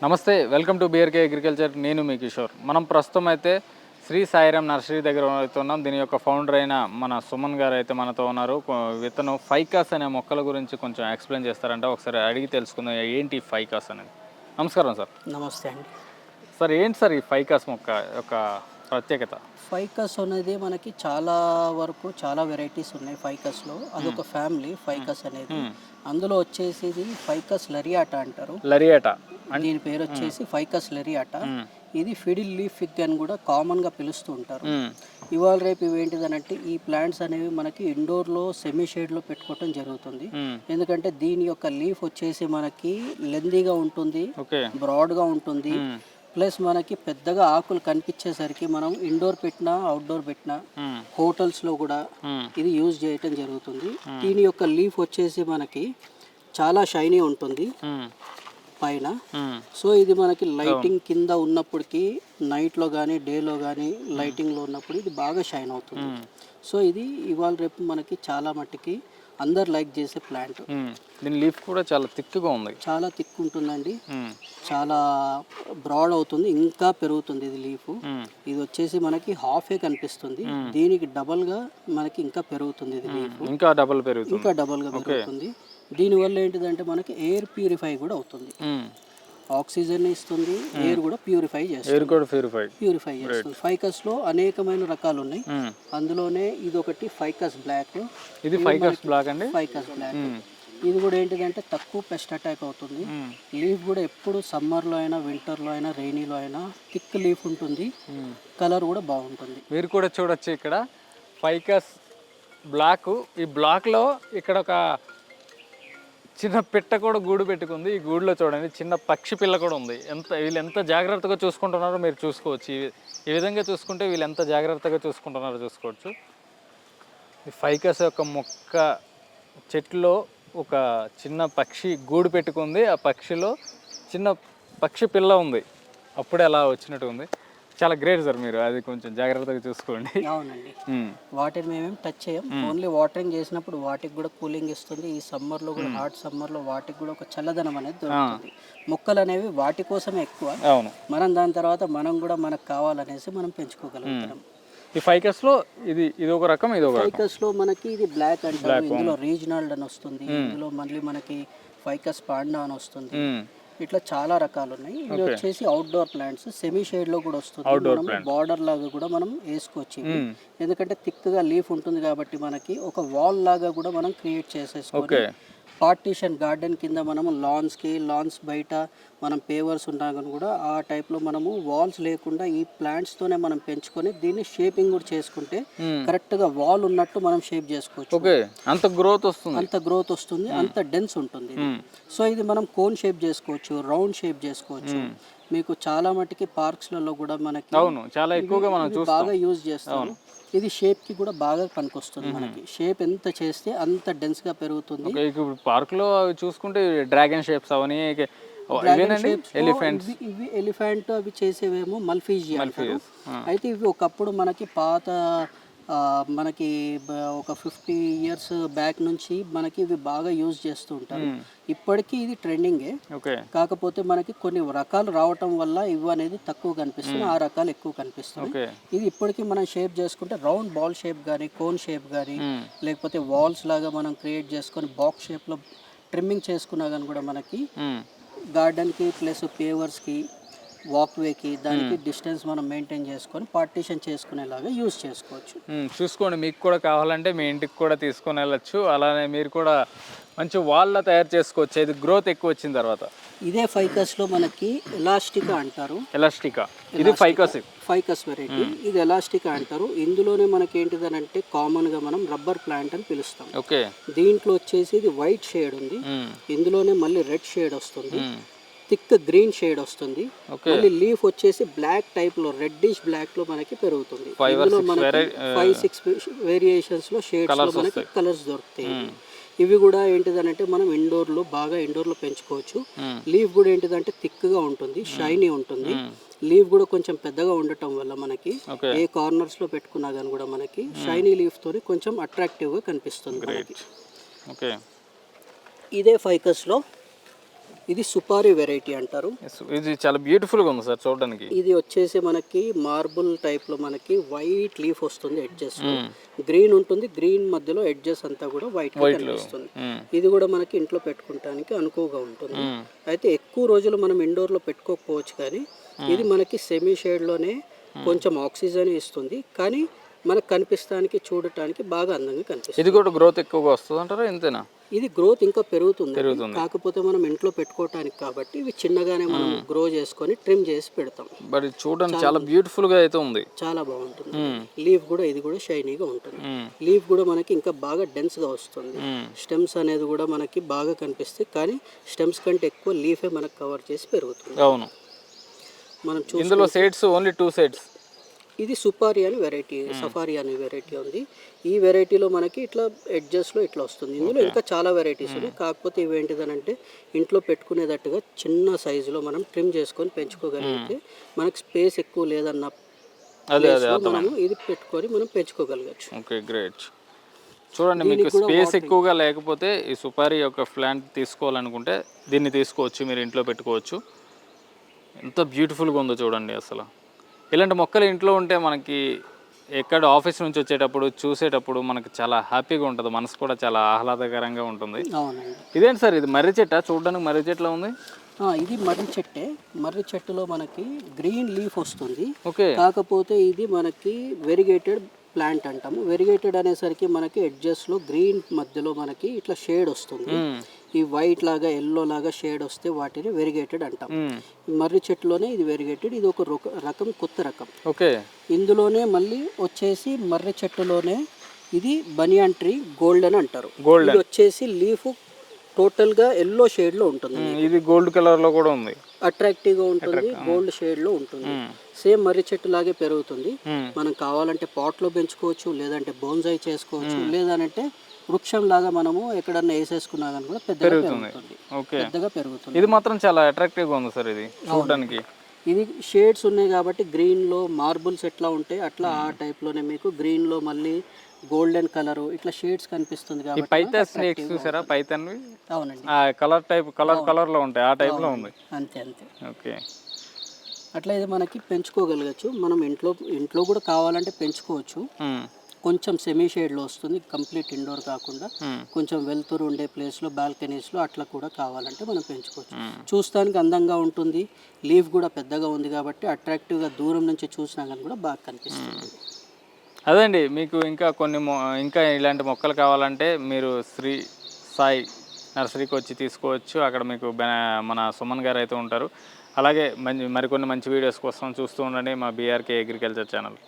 నమస్తే, welcome to BRK agriculture. నేను మీ కిషోర్. మనం ప్రస్తుతం అయితే శ్రీ సాయిరామ్ నర్సరీ దగ్గర ఉన్నాం. దీని యొక్క ఫౌండర్ అయిన మన సుమన్ గారు అయితే మనతో ఉన్నారు. ఇతను ఫైకాస్ అనే మొక్కల గురించి కొంచెం ఎక్స్ప్లెయిన్ చేస్తారంట. ఒకసారి అడిగి తెలుసుకుందాం ఏంటి ఫైకాస్ అనేది. నమస్కారం సార్. నమస్తే అండి సార్. ఏంటి సార్ ఈ ఫైకాస్ మొక్క యొక్క ప్రత్యేకత? ఫైకస్ అనేది మనకి చాలా వరకు చాలా వెరైటీస్ ఉన్నాయి ఫైకస్లో. అదొక ఫ్యామిలీ ఫైకస్ అనేది. అందులో వచ్చేసి ఇది ఫైకస్ లరియాటా అంటారు. లరియాటా దీని పేరు వచ్చేసి ఫైకస్ లరియాటా. ఇది ఫిడిల్ లీఫ్ ఫిగ్ అని కూడా కామన్గా పిలుస్తూ ఉంటారు. ఇవాళ రేపు ఇవేంటిదనంటే ఈ ప్లాంట్స్ అనేవి మనకి ఇండోర్లో సెమీ షేడ్లో పెట్టుకోవటం జరుగుతుంది. ఎందుకంటే దీని యొక్క లీఫ్ వచ్చేసి మనకి లెందీగా ఉంటుంది, బ్రాడ్గా ఉంటుంది. ప్లస్ మనకి పెద్దగా ఆకులు కనిపించేసరికి మనం ఇండోర్ పెట్టినా అవుట్డోర్ పెట్టినా హోటల్స్లో కూడా ఇది యూజ్ చేయటం జరుగుతుంది. దీని యొక్క లీఫ్ వచ్చేసి మనకి చాలా షైనీ ఉంటుంది పైన. సో ఇది మనకి లైటింగ్ కింద ఉన్నప్పటికీ నైట్లో కానీ డేలో కానీ లైటింగ్లో ఉన్నప్పుడు ఇది బాగా షైన్ అవుతుంది. సో ఇది ఇవాళ రేపు మనకి చాలా మట్టుకి అందరు లైక్ చేసే ప్లాంట్. దీని లీఫ్ కూడా చాలా థిక్గా ఉంది. చాలా థిక్ ఉంటుందండి, చాలా బ్రాడ్ అవుతుంది, ఇంకా పెరుగుతుంది ఇది లీఫ్. ఇది వచ్చేసి మనకి హాఫే కనిపిస్తుంది, దీనికి డబల్ గా మనకి ఇంకా పెరుగుతుంది ఇది లీఫ్. ఇంకా డబల్ గా పెరుగుతుంది. దీనివల్ల ఏంటిదంటే మనకి ఎయిర్ ప్యూరిఫై కూడా అవుతుంది, ఆక్సిజన్ ఇస్తుంది, ఎయిర్ కూడా ప్యూరిఫై చేస్తుంది. ఫైకస్ లో అనేకమైన రకాలు ఉన్నాయి. అందులోనే ఇది ఒకటి ఫైకస్ బ్లాక్. ఇది ఫైకస్ బ్లాక్ అండి. ఫైకస్ బ్లాక్ ఇది కూడా ఏంటిదంటే తక్కువ పెస్ట్ అటాక్ అవుతుంది. లీఫ్ కూడా ఎప్పుడు సమ్మర్లో అయినా వింటర్లో అయినా రైనీలో అయినా థిక్ లీఫ్ ఉంటుంది, కలర్ కూడా బాగుంటుంది. మీరు కూడా చూడొచ్చు ఇక్కడ ఫైకస్ బ్లాక్. ఈ బ్లాక్లో ఇక్కడ ఒక చిన్న పిట్ట కూడా గూడు పెట్టుకుంది. ఈ గూడులో చూడండి చిన్న పక్షి పిల్ల కూడా ఉంది. వీళ్ళు ఎంత జాగ్రత్తగా చూసుకుంటున్నారో మీరు చూసుకోవచ్చు. ఈ విధంగా చూసుకుంటే వీళ్ళు ఎంత జాగ్రత్తగా చూసుకుంటున్నారో చూసుకోవచ్చు. ఈ ఫైకస్ యొక్క మొక్క చెట్టులో ఒక చిన్న పక్షి గూడు పెట్టుకుంది. ఆ పక్షిలో చిన్న పక్షి పిల్ల ఉంది, అప్పుడే అలా వచ్చినట్టు ఉంది. చాలా గ్రేట్ సార్, మీరు అది కొంచెం జాగ్రత్తగా చూసుకోండి. అవునండి, వాటిని మేమేం టచ్ చేయం, ఓన్లీ వాటరింగ్ చేసినప్పుడు వాటికి కూడా కూలింగ్ ఇస్తుంది. ఈ సమ్మర్లో కూడా హాట్ సమ్మర్లో వాటికి కూడా ఒక చల్లదనం అనేది దొరుకుతుంది. మొక్కలు అనేవి వాటి కోసమే ఎక్కువ. అవును, మనం దాని తర్వాత మనం కూడా మనకు కావాలనేసి మనం పెంచుకోగలుగుతాం. ఈ ఫైకస్ లో ఇది ఒక రకం, ఇది ఒక ఫైకస్ లో మనకి ఇది బ్లాక్ అంటారు, ఇందులో రీజనల్ అని వస్తుంది, ఇందులో మళ్ళీ మనకి ఫైకస్ పాండా అని వస్తుంది. ఇట్లా చాలా రకాలు ఉన్నాయి. ఇది వచ్చేసి అవుట్డోర్ ప్లాంట్స్, సెమీ షేడ్ లో కూడా వస్తుంది. మనం బార్డర్ లాగా కూడా మనం వేసుకోవచ్చు, ఎందుకంటే థిక్ గా లీఫ్ ఉంటుంది కాబట్టి మనకి ఒక వాల్ లాగా కూడా మనం క్రియేట్ చేసేసుకోవచ్చు. పార్టీషన్ గార్డెన్ కింద మనము లాన్స్ బయట మనం పేవర్స్ ఉన్నా కానీ కూడా ఆ టైప్లో మనము వాల్స్ లేకుండా ఈ ప్లాంట్స్తోనే మనం పెంచుకొని దీన్ని షేపింగ్ కూడా చేసుకుంటే కరెక్ట్గా వాల్ ఉన్నట్టు మనం షేప్ చేసుకోవచ్చు. అంత గ్రోత్ వస్తుంది, అంత డెన్స్ ఉంటుంది. సో ఇది మనం కోన్ షేప్ చేసుకోవచ్చు, రౌండ్ షేప్ చేసుకోవచ్చు. మీకు చాలా మటుకి పార్క్స్లలో కూడా మనకి చాలా ఎక్కువగా మనం బాగా యూజ్ చేస్తాం. ఇది షేప్ కి కూడా బాగా పనికొస్తుంది. మనకి షేప్ ఎంత చేస్తే అంత డెన్స్ గా పెరుగుతుంది. పార్క్ లో చూసుకుంటే డ్రాగన్ షేప్స్ అవన్నీ, ఇవి ఎలిఫెంట్ అవి చేసేవేమో మల్ఫీజియా. అయితే ఇవి ఒకప్పుడు మనకి పాత మనకి ఒక 50 years బ్యాక్ నుంచి మనకి ఇవి బాగా యూజ్ చేస్తూ ఉంటారు. ఇప్పటికీ ఇది ట్రెండింగే, కాకపోతే మనకి కొన్ని రకాలు రావటం వల్ల ఇవి అనేది తక్కువ కనిపిస్తుంది, ఆ రకాలు ఎక్కువ కనిపిస్తుంది. ఇది ఇప్పటికీ మనం షేప్ చేసుకుంటే రౌండ్ బాల్ షేప్ కానీ కోన్ షేప్ కానీ లేకపోతే వాల్స్ లాగా మనం క్రియేట్ చేసుకొని బాక్స్ షేప్ లో ట్రిమ్మింగ్ చేసుకున్నా కానీ కూడా మనకి గార్డెన్ కి ప్లస్ పేవర్స్ కి వాక్వేకి దానికి డిస్టెన్స్ మనం మెయింటైన్ చేసుకొని పార్టీషన్ చేసుకునేలాగా యూజ్ చేసుకోవచ్చు. చూసుకోండి, మీకు కూడా కావాలంటే మీ ఇంటికి కూడా తీసుకొని వెళ్ళచ్చు. అలానే మీరు కూడా మంచి వాళ్ళ తయారు చేసుకోవచ్చు. ఇది గ్రోత్ ఎక్కువ వచ్చిన తర్వాత. ఇదే ఫైకస్ లో మనకి ఎలాస్టికా అంటారు. ఇది ఫైకస్ వెరైటీ. ఇది ఎలాస్టికా అంటారు. ఇందులోనే మనకి ఏంటిదనంటే కామన్ గా మనం రబ్బర్ ప్లాంట్ అని పిలుస్తాం. దీంట్లో వచ్చేసి ఇది వైట్ షేడ్ ఉంది, ఇందులోనే మళ్ళీ రెడ్ షేడ్ వస్తుంది, థిక్ గ్రీన్ షేడ్ వస్తుంది. మళ్ళీ లీఫ్ వచ్చేసి బ్లాక్ టైప్ లో రెడ్డిష్ బ్లాక్ లో మనకి పెరుగుతుంది. ఇందులో మనకి 5-6 వేరియేషన్స్ లో షేడ్స్ లో మనకి కలర్స్ దొరుకుతాయి. ఇవి కూడా ఏంటిదనంటే మనం ఇండోర్ లో పెంచుకోవచ్చు. లీఫ్ కూడా ఏంటిదంటే థిక్ గా ఉంటుంది, షైనీ ఉంటుంది. లీఫ్ కూడా కొంచెం పెద్దగా ఉండటం వల్ల మనకి ఏ కార్నర్స్ లో పెట్టుకున్నా కానీ కూడా మనకి షైనీ లీఫ్ తోని కొంచెం అట్రాక్టివ్ గా కనిపిస్తుంది మనకి. ఇదే ఫైకస్ లో ఇది సుపారీ వెరైటీ అంటారు. ఇది చాలా బ్యూటిఫుల్గా ఉంది సార్ చూడడానికి. ఇది వచ్చేసి మనకి మార్బుల్ టైప్లో మనకి వైట్ లీఫ్ వస్తుంది, ఎడ్జెస్ గ్రీన్ ఉంటుంది, గ్రీన్ మధ్యలో ఎడ్జెస్ అంతా కూడా వైట్ కనిపిస్తుంది. ఇది కూడా మనకి ఇంట్లో పెట్టుకోవడానికి అనుకువగా ఉంటుంది. అయితే ఎక్కువ రోజులు మనం ఇండోర్లో పెట్టుకోకపోవచ్చు, కానీ ఇది మనకి సెమీ షేడ్లోనే కొంచెం ఆక్సిజన్ ఇస్తుంది, కానీ మనకు కనిపిస్తానికి చూడటానికి బాగా అందంగా కనిపిస్తుంది. ఇది కూడా గ్రోత్ ఎక్కువగా వస్తుంది అంటారా? ఇంతేనా? ఇది గ్రోత్ ఇంకా పెరుగుతుంది, కాకపోతే మనం ఇంట్లో పెట్టుకోవటానికి కాబట్టి ఇవి చిన్నగానే మనం గ్రో చేసుకొని ట్రిమ్ చేసి పెడతాం. బట్ చూడడానికి చాలా బ్యూటిఫుల్ గా అయితే ఉంది, చాలా బాగుంటుంది. లీఫ్ కూడా ఇది కూడా షైనీగా ఉంటుంది. లీఫ్ కూడా మనకి ఇంకా బాగా డెన్స్ గా వస్తుంది. స్టెమ్స్ అనేది కూడా మనకి బాగా కనిపిస్తాయి, కానీ స్టెమ్స్ కంటే ఎక్కువ లీఫే మనకు కవర్ చేసి పెరుగుతుంది. అవును. మనం ఇందులో సైడ్స్ ఓన్లీ 2 సైడ్స్. ఇది సుపారి అని వెరైటీ, సఫారీ అనే వెరైటీ ఉంది. ఈ వెరైటీలో మనకి ఇట్లా ఎడ్జెస్లో ఇట్లా వస్తుంది. ఇందులో ఇంకా చాలా వెరైటీస్ ఉన్నాయి, కాకపోతే ఇవేంటిదనంటే ఇంట్లో పెట్టుకునేటట్టుగా చిన్న సైజులో మనం ట్రిమ్ చేసుకొని పెంచుకోగలిగితే మనకి స్పేస్ ఎక్కువ లేదన్న మనము ఇది పెట్టుకొని మనం పెంచుకోగలగచ్చు. Okay, great. చూడండి, మీకు స్పేస్ ఎక్కువగా లేకపోతే ఈ సుపారీ యొక్క ప్లాంట్ తీసుకోవాలనుకుంటే దీన్ని తీసుకోవచ్చు, మీరు ఇంట్లో పెట్టుకోవచ్చు. ఎంత బ్యూటిఫుల్గా ఉందో చూడండి. అసలు ఇలాంటి మొక్కలు ఇంట్లో ఉంటే మనకి ఎక్కడ ఆఫీస్ నుంచి వచ్చేటప్పుడు చూసేటప్పుడు మనకి చాలా హ్యాపీగా ఉంటుంది, మనసు కూడా చాలా ఆహ్లాదకరంగా ఉంటుంది. ఇదేంటి సార్, ఇది మర్రి చెట్టా? చూడడానికి మర్రి చెట్టులో ఉంది. ఇది మర్రి చెట్టే. మర్రి చెట్టులో మనకి గ్రీన్ లీఫ్ వస్తుంది. ఓకే, కాకపోతే ఇది మనకి వెరిగేటెడ్ ప్లాంట్ అంటాము. వెరిగేటెడ్ అనేసరికి మనకి ఎడ్జెస్లో గ్రీన్ మధ్యలో మనకి ఇట్లా షేడ్ వస్తుంది. ఈ వైట్ లాగా ఎల్లో లాగా షేడ్ వస్తే వాటిని వెరిగేటెడ్ అంటాం. మర్రి చెట్టులోనే ఇది వెరిగేటెడ్. ఇది ఒక రకం, కొత్త రకం. ఓకే, ఇందులోనే మళ్ళీ వచ్చేసి మర్రి చెట్టులోనే ఇది బనియాన్ ట్రీ గోల్డెన్ అంటారు. ఇది వచ్చేసి లీఫ్ టోటల్ గా ఎల్లో షేడ్ లో ఉంటుంది. ఇది గోల్డ్ కలర్ లో కూడా ఉంది, అట్రాక్టివ్ గా ఉంటుంది, గోల్డ్ షేడ్ లో ఉంటుంది. సేమ్ మర్రి చెట్టు లాగే పెరుగుతుంది. మనం కావాలంటే పాట్ లో పెంచుకోవచ్చు, లేదంటే బోన్సాయి చేసుకోవచ్చు, లేదంటే వృక్షం లాగా మనము ఎక్కడన్నా వేసేసుకున్నా కానీ కూడా పెద్దగా పెరుగుతుంది. ఇది మాత్రం చాలా అట్రాక్టివ్ గా ఉంది సార్ ఇది చూడడానికి. ఇది షేడ్స్ ఉన్నాయి కాబట్టి గ్రీన్ లో మార్బుల్స్ ఎట్లా ఉంటాయి అట్లా ఆ టైప్ లోనే మీకు గ్రీన్ లో మళ్ళీ గోల్డెన్ కలర్ ఇట్లా షేడ్స్ కనిపిస్తుంది కాబట్టి. పైథాన్ స్నేక్స్ చూసారా? పైథాన్. అవునండి, ఆ కలర్ టైప్ కలర్ లో ఉంటాయి, ఆ టైప్ లో ఉంది. అంతే. ఓకే, అట్లా ఇది మనకి పెంచుకోగలగచ్చు. మనం ఇంట్లో కూడా కావాలంటే పెంచుకోవచ్చు. కొంచెం సెమీ షేడ్లో వస్తుంది, కంప్లీట్ ఇండోర్ కాకుండా కొంచెం వెలుతురు ఉండే ప్లేస్లో, బాల్కనీస్లో అట్లా కూడా కావాలంటే మనం పెంచుకోవచ్చు. చూస్తానికి అందంగా ఉంటుంది, లీఫ్ కూడా పెద్దగా ఉంది కాబట్టి అట్రాక్టివ్గా దూరం నుంచి చూసినా కానీ కూడా బాగా కనిపిస్తుంది. అదండి, మీకు ఇంకా ఇలాంటి మొక్కలు కావాలంటే మీరు శ్రీ సాయి నర్సరీకి వచ్చి తీసుకోవచ్చు. అక్కడ మీకు మన సుమన్ గారు అయితే ఉంటారు. అలాగే మరికొన్ని మంచి వీడియోస్ కోసం చూస్తూ ఉండండి మా బీఆర్కే అగ్రికల్చర్ ఛానల్.